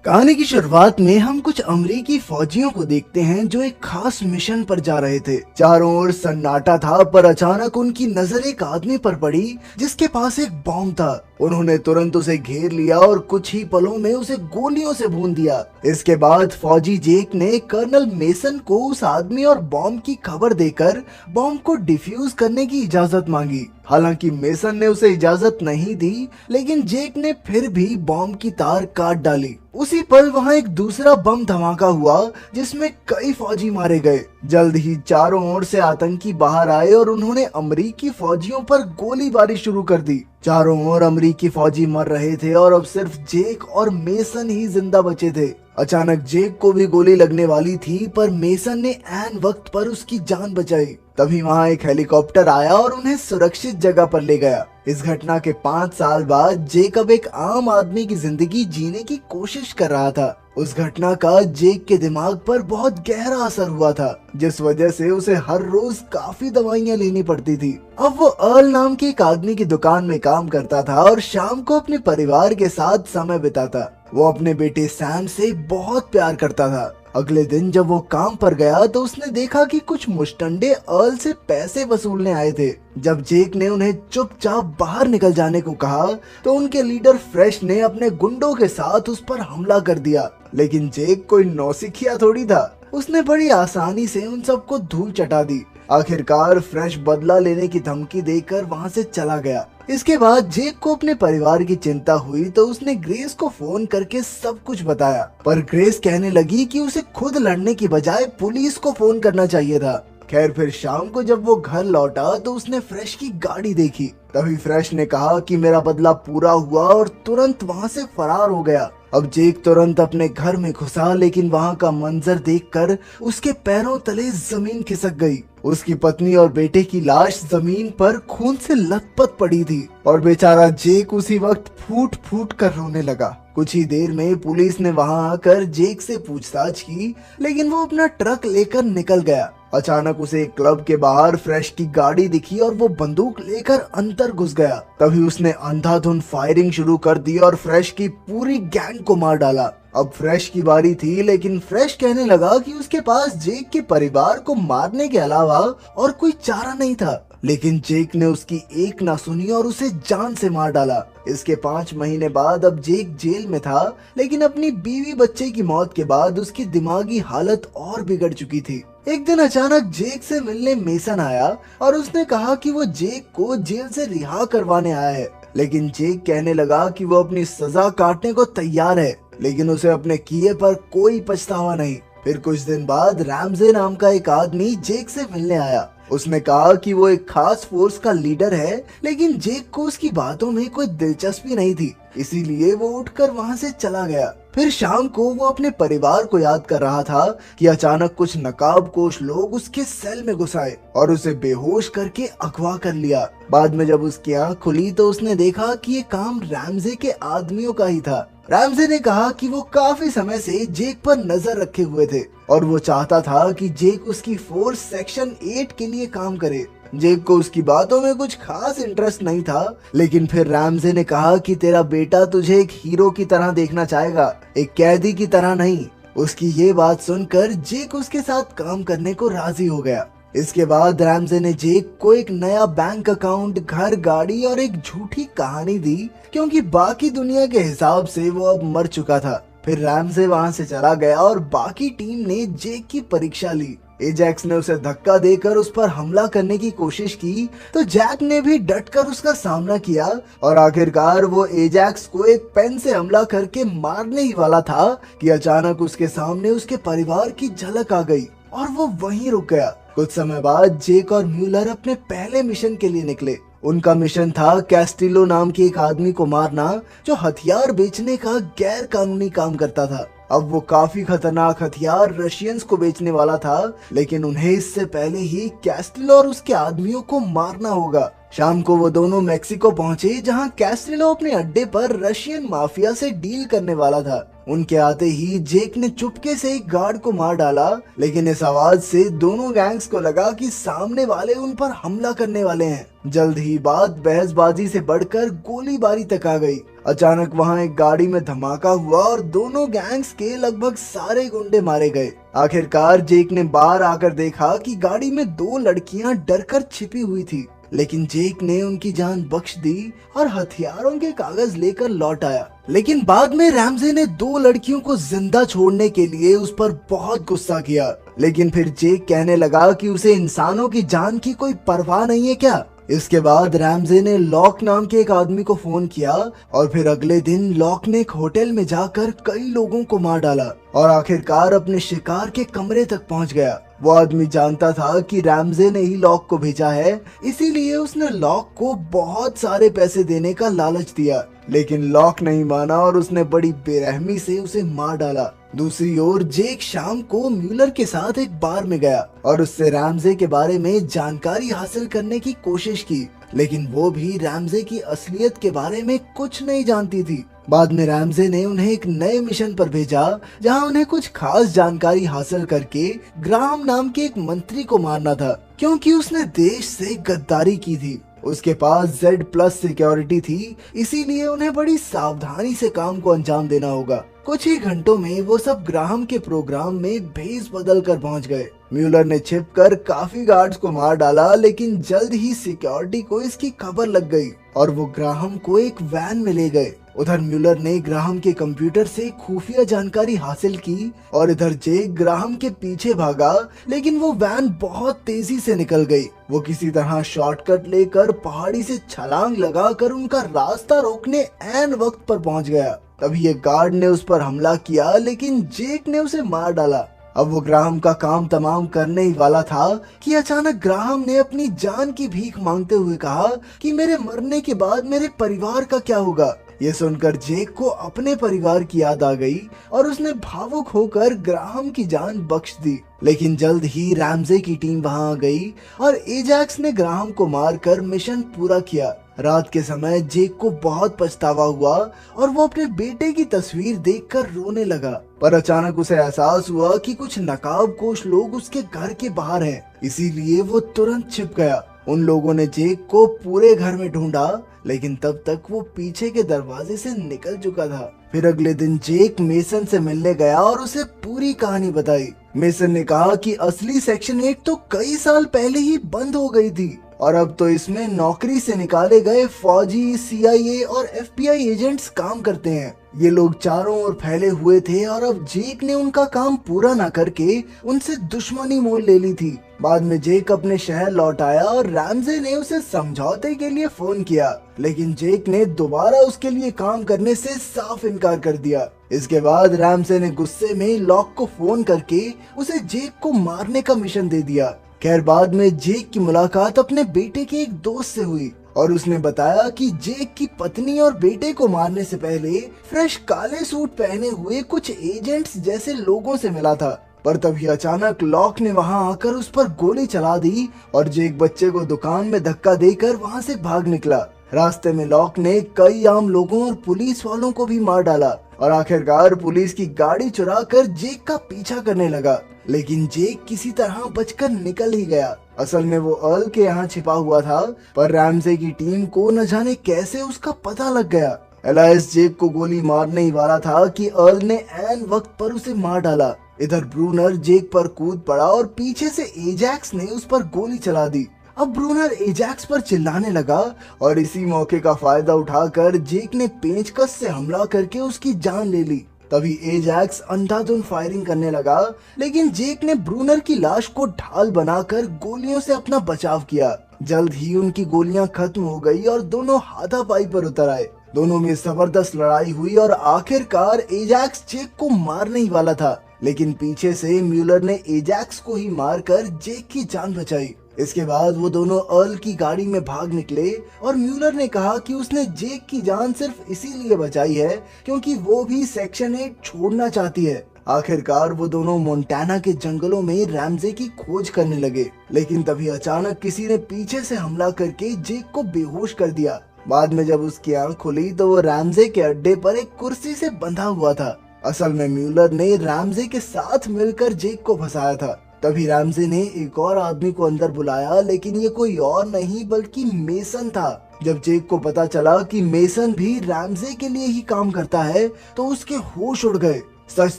कहानी की शुरुआत में हम कुछ अमेरिकी फौजियों को देखते हैं जो एक खास मिशन पर जा रहे थे। चारों ओर सन्नाटा था, पर अचानक उनकी नजर एक आदमी पर पड़ी जिसके पास एक बॉम्ब था। उन्होंने तुरंत उसे घेर लिया और कुछ ही पलों में उसे गोलियों से भून दिया। इसके बाद फौजी जेक ने कर्नल मेसन को उस आदमी और बॉम्ब की खबर देकर बॉम्ब को डिफ्यूज करने की इजाजत मांगी। हालांकि मेसन ने उसे इजाजत नहीं दी, लेकिन जेक ने फिर भी बॉम्ब की तार काट डाली। उसी पल वहां एक दूसरा बम धमाका हुआ जिसमें कई फौजी मारे गए। जल्द ही चारों ओर से आतंकी बाहर आए और उन्होंने अमेरिकी फौजियों पर गोलीबारी शुरू कर दी। चारों ओर अमेरिकी फौजी मर रहे थे और अब सिर्फ जेक और मेसन ही जिंदा बचे थे। अचानक जेक को भी गोली लगने वाली थी, पर मेसन ने ऐन वक्त पर उसकी जान बचाई। तभी वहां एक हेलीकॉप्टर आया और उन्हें सुरक्षित जगह पर ले गया। इस घटना के 5 साल बाद जेक अब एक आम आदमी की जिंदगी जीने की कोशिश कर रहा था। उस घटना का जेक के दिमाग पर बहुत गहरा असर हुआ था, जिस वजह से उसे हर रोज काफी दवाइयां लेनी पड़ती थी। अब वो अर्ल नाम के एक आदमी की दुकान में काम करता था और शाम को अपने परिवार के साथ समय बिताता। वो अपने बेटे सैम से बहुत प्यार करता था। अगले दिन जब वो काम पर गया तो उसने देखा कि कुछ मुश्तंडे अर्ल से पैसे वसूलने आए थे। जब जेक ने उन्हें चुपचाप बाहर निकल जाने को कहा तो उनके लीडर फ्रेश ने अपने गुंडों के साथ उस पर हमला कर दिया। लेकिन जेक कोई नौसिखिया थोड़ी था, उसने बड़ी आसानी से उन सबको धूल चटा दी। आखिरकार फ्रेश बदला लेने की धमकी देकर वहां से चला गया। इसके बाद जेक को अपने परिवार की चिंता हुई तो उसने ग्रेस को फोन करके सब कुछ बताया, पर ग्रेस कहने लगी कि उसे खुद लड़ने की बजाय पुलिस को फोन करना चाहिए था। खैर, फिर शाम को जब वो घर लौटा तो उसने फ्रेश की गाड़ी देखी। तभी फ्रेश ने कहा कि मेरा बदला पूरा हुआ और तुरंत वहां से फरार हो गया। अब जेक तुरंत अपने घर में घुसा, लेकिन वहां का मंजर देखकर उसके पैरों तले जमीन खिसक गई। उसकी पत्नी और बेटे की लाश जमीन पर खून से लथपथ पड़ी थी और बेचारा जेक उसी वक्त फूट फूट कर रोने लगा। कुछ ही देर में पुलिस ने वहां आकर जेक से पूछताछ की, लेकिन वो अपना ट्रक लेकर निकल गया। अचानक उसे एक क्लब के बाहर फ्रेश की गाड़ी दिखी और वो बंदूक लेकर अंदर घुस गया। तभी उसने अंधाधुंध फायरिंग शुरू कर दी और फ्रेश की पूरी गैंग को मार डाला। अब फ्रेश की बारी थी, लेकिन फ्रेश कहने लगा कि उसके पास जेक के परिवार को मारने के अलावा और कोई चारा नहीं था। लेकिन जेक ने उसकी एक ना सुनी और उसे जान से मार डाला। इसके 5 महीने बाद अब जेक जेल में था, लेकिन अपनी बीवी बच्चे की मौत के बाद उसकी दिमागी हालत और बिगड़ चुकी थी। एक दिन अचानक जेक से मिलने मेसन आया और उसने कहा कि वो जेक को जेल से रिहा करवाने आया है। लेकिन जेक कहने लगा कि वो अपनी सजा काटने को तैयार है, लेकिन उसे अपने किए पर कोई पछतावा नहीं। फिर कुछ दिन बाद रैमजे नाम का एक आदमी जेक से मिलने आया। उसने कहा कि वो एक खास फोर्स का लीडर है, लेकिन जेक को उसकी बातों में कोई दिलचस्पी नहीं थी, इसीलिए वो उठकर वहां से चला गया। फिर शाम को वो अपने परिवार को याद कर रहा था कि अचानक कुछ नकाबपोश लोग उसके सेल में घुस आए और उसे बेहोश करके अगवा कर लिया। बाद में जब उसकी आंख खुली तो उसने देखा कि ये काम रैमजे के आदमियों का ही था। रैमजे ने कहा कि वो काफी समय से जेक पर नजर रखे हुए थे और वो चाहता था कि जेक उसकी फोर्स सेक्शन 8 के लिए काम करे। जेक को उसकी बातों में कुछ खास इंटरेस्ट नहीं था, लेकिन फिर रैमजे ने कहा कि तेरा बेटा तुझे एक हीरो की तरह देखना चाहेगा, एक कैदी की तरह नहीं। उसकी ये बात सुनकर जेक उसके साथ काम करने को राजी हो गया। इसके बाद रैमजे ने जेक को एक नया बैंक अकाउंट, घर, गाड़ी और एक झूठी कहानी दी, क्योंकि बाकी दुनिया के हिसाब से वो अब मर चुका था। फिर रैमजे वहां से चला गया और बाकी टीम ने जेक की परीक्षा ली। एजैक्स ने उसे धक्का देकर उस पर हमला करने की कोशिश की तो जैक ने भी डटकर उसका सामना किया और आखिरकार वो एजैक्स को एक पेन से हमला करके मारने ही वाला था कि अचानक उसके सामने उसके परिवार की झलक आ गई और वो वहीं रुक गया। कुछ समय बाद जेक और म्यूलर अपने पहले मिशन के लिए निकले। उनका मिशन था कैस्टिलो नाम के एक आदमी को मारना जो हथियार बेचने का गैर कानूनी काम करता था। अब वो काफी खतरनाक हथियार रशियंस को बेचने वाला था, लेकिन उन्हें इससे पहले ही कैस्टिलो और उसके आदमियों को मारना होगा। शाम को वो दोनों मेक्सिको पहुंचे, जहां कैस्टिलो अपने अड्डे पर रशियन माफिया से डील करने वाला था। उनके आते ही जेक ने चुपके से एक गार्ड को मार डाला, लेकिन इस आवाज से दोनों गैंग्स को लगा कि सामने वाले उन पर हमला करने वाले हैं। जल्द ही बात बहसबाजी से बढ़कर गोलीबारी तक आ गई। अचानक वहाँ एक गाड़ी में धमाका हुआ और दोनों गैंग्स के लगभग सारे गुंडे मारे गए। आखिरकार जेक ने बाहर आकर देखा कि गाड़ी में दो लड़कियां डरकर छिपी हुई थी, लेकिन जेक ने उनकी जान बख्श दी और हथियारों के कागज लेकर लौट आया। लेकिन बाद में रैमजे ने दो लड़कियों को जिंदा छोड़ने के लिए उस पर बहुत गुस्सा किया। लेकिन फिर जेक कहने लगा कि उसे इंसानों की जान की कोई परवाह नहीं है क्या। इसके बाद रैमजे ने लॉक नाम के एक आदमी को फोन किया और फिर अगले दिन लॉक ने एक होटल में जाकर कई लोगों को मार डाला और आखिरकार अपने शिकार के कमरे तक पहुंच गया। वो आदमी जानता था कि रैमजे ने ही लॉक को भेजा है, इसीलिए उसने लॉक को बहुत सारे पैसे देने का लालच दिया। लेकिन लॉक नहीं माना और उसने बड़ी बेरहमी से उसे मार डाला। दूसरी ओर जेक शाम को म्यूलर के साथ एक बार में गया और उससे रैमजे के बारे में जानकारी हासिल करने की कोशिश की, लेकिन वो भी रैमजे की असलियत के बारे में कुछ नहीं जानती थी। बाद में रैमजे ने उन्हें एक नए मिशन पर भेजा, जहां उन्हें कुछ खास जानकारी हासिल करके ग्राहम नाम के एक मंत्री को मारना था, क्योंकि उसने देश से गद्दारी की थी। उसके पास Z+ सिक्योरिटी थी, इसीलिए उन्हें बड़ी सावधानी से काम को अंजाम देना होगा। कुछ ही घंटों में वो सब ग्राहम के प्रोग्राम में भेस बदल कर पहुंच गए। म्यूलर ने छिपकर काफी गार्ड्स को मार डाला, लेकिन जल्द ही सिक्योरिटी को इसकी खबर लग गई और वो ग्राहम को एक वैन में ले गए। उधर म्यूलर ने ग्राहम के कंप्यूटर से खुफिया जानकारी हासिल की और इधर जेक ग्राहम के पीछे भागा, लेकिन वो वैन बहुत तेजी से निकल गई। वो किसी तरह शॉर्टकट लेकर पहाड़ी से छलांग लगाकर उनका रास्ता रोकने ऐन वक्त पर पहुंच गया। तभी एक गार्ड ने उस पर हमला किया, लेकिन जेक ने उसे मार डाला। अब वो ग्राहम का काम तमाम करने ही वाला था कि अचानक ग्राहम ने अपनी जान की भीख मांगते हुए कहा कि मेरे मरने के बाद मेरे परिवार का क्या होगा। ये सुनकर जेक को अपने परिवार की याद आ गई और उसने भावुक होकर ग्राहम की जान बख्श दी। लेकिन जल्द ही रैमजे की टीम वहां आ गई और एजैक्स ने ग्राहम को मारकर मिशन पूरा किया। रात के समय जेक को बहुत पछतावा हुआ और वो अपने बेटे की तस्वीर देखकर रोने लगा, पर अचानक उसे एहसास हुआ कि कुछ नकाबपोश लोग उसके घर के बाहर हैं, इसीलिए वो तुरंत छिप गया। उन लोगों ने जेक को पूरे घर में ढूंढा, लेकिन तब तक वो पीछे के दरवाजे से निकल चुका था। फिर अगले दिन जेक मेसन से मिलने गया और उसे पूरी कहानी बताई। मेसन ने कहा कि असली सेक्शन 8 तो कई साल पहले ही बंद हो गई थी और अब तो इसमें नौकरी से निकाले गए फौजी, CIA और FBI एजेंट्स काम करते हैं। ये लोग चारों ओर फैले हुए थे और अब जेक ने उनका काम पूरा न करके उनसे दुश्मनी मोल ले ली थी। बाद में जेक अपने शहर लौट आया और रैमजे ने उसे समझौते के लिए फोन किया, लेकिन जेक ने दोबारा उसके लिए काम करने से साफ इनकार कर दिया। इसके बाद रैमजे ने गुस्से में लॉक को फोन करके उसे जेक को मारने का मिशन दे दिया। खैर बाद में जेक की मुलाकात अपने बेटे के एक दोस्त से हुई और उसने बताया कि जेक की पत्नी और बेटे को मारने से पहले फ्रेश काले सूट पहने हुए कुछ एजेंट्स जैसे लोगों से मिला था। पर तभी अचानक लॉक ने वहां आकर उस पर गोली चला दी और जेक बच्चे को दुकान में धक्का देकर वहां से भाग निकला। रास्ते में लॉक ने कई आम लोगों और पुलिस वालों को भी मार डाला और आखिरकार पुलिस की गाड़ी चुराकर जेक का पीछा करने लगा, लेकिन जेक किसी तरह बचकर निकल ही गया। असल में वो अर्ल के यहाँ छिपा हुआ था, पर रैमजे की टीम को न जाने कैसे उसका पता लग गया। एलाइस जेक को गोली मारने ही वाला था कि अर्ल ने ऐन वक्त पर उसे मार डाला। इधर ब्रूनर जेक पर कूद पड़ा और पीछे से एजैक्स ने उस पर गोली चला दी। अब ब्रूनर एजैक्स पर चिल्लाने लगा और इसी मौके का फायदा उठाकर जेक ने पेंचकस से हमला करके उसकी जान ले ली। तभी एजैक्स अंधाधुंध फायरिंग करने लगा, लेकिन जेक ने ब्रूनर की लाश को ढाल बनाकर गोलियों से अपना बचाव किया। जल्द ही उनकी गोलियां खत्म हो गई और दोनों हाथापाई पर उतर आए। दोनों में जबरदस्त लड़ाई हुई और आखिरकार एजैक्स जेक को मारने ही वाला था, लेकिन पीछे से म्यूलर ने एजैक्स को ही मारकर जेक की जान बचाई। इसके बाद वो दोनों अर्ल की गाड़ी में भाग निकले और म्यूलर ने कहा कि उसने जेक की जान सिर्फ इसीलिए बचाई है क्योंकि वो भी सेक्शन 8 छोड़ना चाहती है। आखिरकार वो दोनों मोंटाना के जंगलों में रैमजे की खोज करने लगे, लेकिन तभी अचानक किसी ने पीछे से हमला करके जेक को बेहोश कर दिया। बाद में जब उसकी आंख खुली तो वो रैमजे के अड्डे पर एक कुर्सी से बंधा हुआ था। असल में म्यूलर ने रैमजे के साथ मिलकर जेक को फंसाया था। तभी रैमजे ने एक और आदमी को अंदर बुलाया, लेकिन ये कोई और नहीं बल्कि मेसन था। जब जेक को पता चला कि मेसन भी रैमजे के लिए ही काम करता है तो उसके होश उड़ गए। सच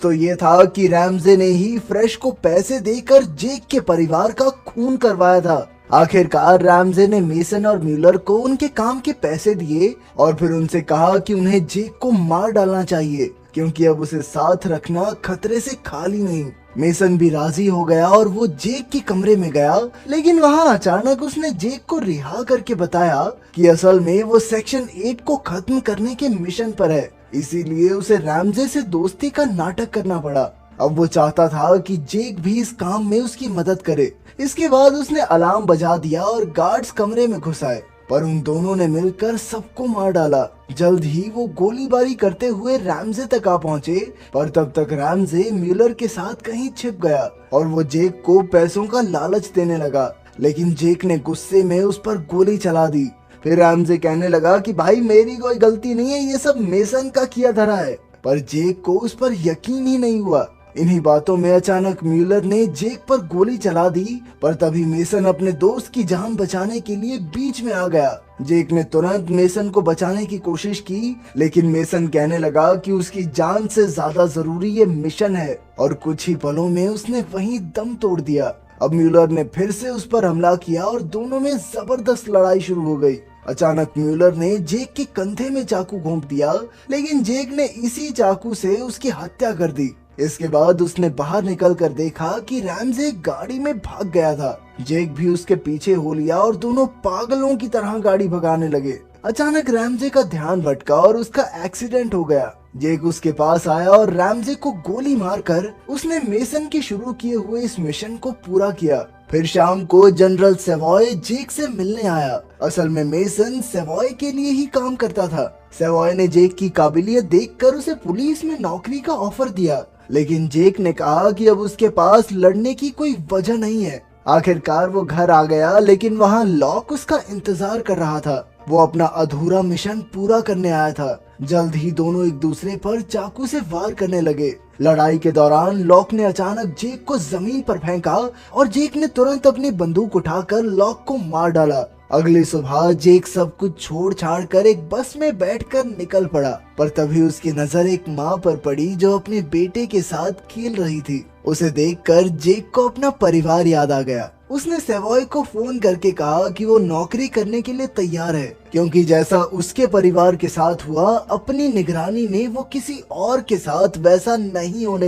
तो ये था कि रैमजे ने ही फ्रेश को पैसे देकर जेक के परिवार का खून करवाया था। आखिरकार रैमजे ने मेसन और म्यूलर को उनके काम के पैसे दिए और फिर उनसे कहा कि उन्हें जेक को मार डालना चाहिए, क्योंकि अब उसे साथ रखना खतरे से खाली नहीं। मेसन भी राजी हो गया और वो जेक के कमरे में गया, लेकिन वहाँ अचानक उसने जेक को रिहा करके बताया कि असल में वो सेक्शन 8 को खत्म करने के मिशन पर है, इसीलिए उसे रैमजे से दोस्ती का नाटक करना पड़ा। अब वो चाहता था कि जेक भी इस काम में उसकी मदद करे। इसके बाद उसने अलार्म बजा दिया और गार्ड्स कमरे में घुस आए, पर उन दोनों ने मिलकर सबको मार डाला। जल्द ही वो गोलीबारी करते हुए रैमजे तक आ पहुंचे, पर तब तक रैमजे म्यूलर के साथ कहीं छिप गया और वो जेक को पैसों का लालच देने लगा, लेकिन जेक ने गुस्से में उस पर गोली चला दी। फिर रैमजे कहने लगा कि भाई मेरी कोई गलती नहीं है, ये सब मेसन का किया धरा है, पर जेक को उस पर यकीन ही नहीं हुआ। इन्हीं बातों में अचानक म्यूलर ने जेक पर गोली चला दी, पर तभी मेसन अपने दोस्त की जान बचाने के लिए बीच में आ गया। जेक ने तुरंत मेसन को बचाने की कोशिश की, लेकिन मेसन कहने लगा कि उसकी जान से ज्यादा जरूरी ये मिशन है, और कुछ ही पलों में उसने वहीं दम तोड़ दिया। अब म्यूलर ने फिर से उस पर हमला किया और दोनों में जबरदस्त लड़ाई शुरू हो गई। अचानक म्यूलर ने जेक के कंधे में चाकू घोंप दिया, लेकिन जेक ने इसी चाकू से उसकी हत्या कर दी। इसके बाद उसने बाहर निकल कर देखा कि रैमजे गाड़ी में भाग गया था। जेक भी उसके पीछे हो लिया और दोनों पागलों की तरह गाड़ी भगाने लगे। अचानक रैमजे का ध्यान भटका और उसका एक्सीडेंट हो गया। जेक उसके पास आया और रैमजे को गोली मारकर उसने मेसन के शुरू किए हुए इस मिशन को पूरा किया। फिर शाम को जनरल सेवॉय जेक से मिलने आया। असल में मेसन सेवॉय के लिए ही काम करता था। सेवॉय ने जेक की काबिलियत देखकर उसे पुलिस में नौकरी का ऑफर दिया, लेकिन जेक ने कहा कि अब उसके पास लड़ने की कोई वजह नहीं है। आखिरकार वो घर आ गया, लेकिन वहाँ लॉक उसका इंतजार कर रहा था। वो अपना अधूरा मिशन पूरा करने आया था। जल्द ही दोनों एक दूसरे पर चाकू से वार करने लगे। लड़ाई के दौरान लॉक ने अचानक जेक को जमीन पर फेंका और जेक ने तुरंत अपनी बंदूक उठाकर लॉक को मार डाला। अगली सुबह जेक सब कुछ छोड़ छाड़ कर एक बस में बैठकर निकल पड़ा, पर तभी उसकी नजर एक माँ पर पड़ी जो अपने बेटे के साथ खेल रही थी। उसे देखकर जेक को अपना परिवार याद आ गया। उसने सेवॉय को फोन करके कहा कि वो नौकरी करने के लिए तैयार है, क्योंकि जैसा उसके परिवार के साथ हुआ, अपनी निगरानी में वो किसी और के साथ वैसा नहीं होने